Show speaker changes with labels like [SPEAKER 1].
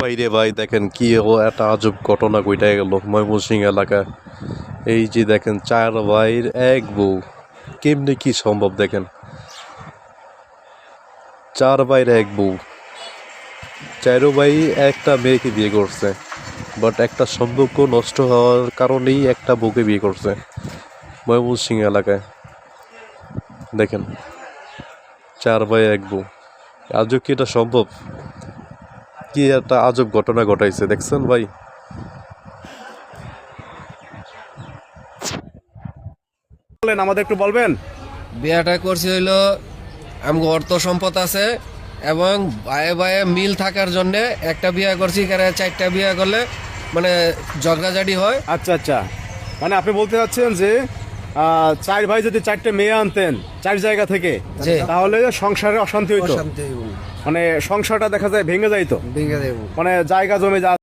[SPEAKER 1] ভাই রে ভাই, দেখেন কি একটা আজব ঘটনা কইটা গেল ময়মনসিংহ এলাকায়। এই যে দেখেন, চার ভাইয়ের এক বউ, কেমনে কি সম্ভব? দেখেন, চার ভাইয়ের এক বউ, চারো ভাই একটা মেয়েকে বিয়ে করছে, বাট একটা সম্পর্ক নষ্ট হওয়ার কারণেই একটা বউকে বিয়ে করছে ময়মনসিংহ এলাকায়। দেখেন, চার ভাই এক বউ, আজব কি এটা সম্ভব? কি একটা আজব ঘটনা ঘটাইছে, দেখছেন ভাই?
[SPEAKER 2] বলেন, আমাদের একটু বলবেন।
[SPEAKER 3] বিয়াটা করছি হইলো আমাকে অর্থ সম্পদ আছে এবং ভাইয়ে ভাইয়ে মিল থাকার জন্য একটা বিয়া করছি, কারণ চারটা বিয়া করলে মানে ঝগড়াঝাটি হয়।
[SPEAKER 2] আচ্ছা আচ্ছা, মানে আপনি বলতে চাচ্ছেন যে চার ভাই যদি চারটে মেয়ে আনতেন চার জায়গা থেকে,
[SPEAKER 3] জি।
[SPEAKER 2] তাহলে সংসারে অশান্তি হইতো,
[SPEAKER 3] অশান্তি হইব,
[SPEAKER 2] মানে সংসারটা দেখা যায় ভেঙে যাইতো,
[SPEAKER 3] ভেঙে দেব।
[SPEAKER 2] মানে জায়গা জমে যা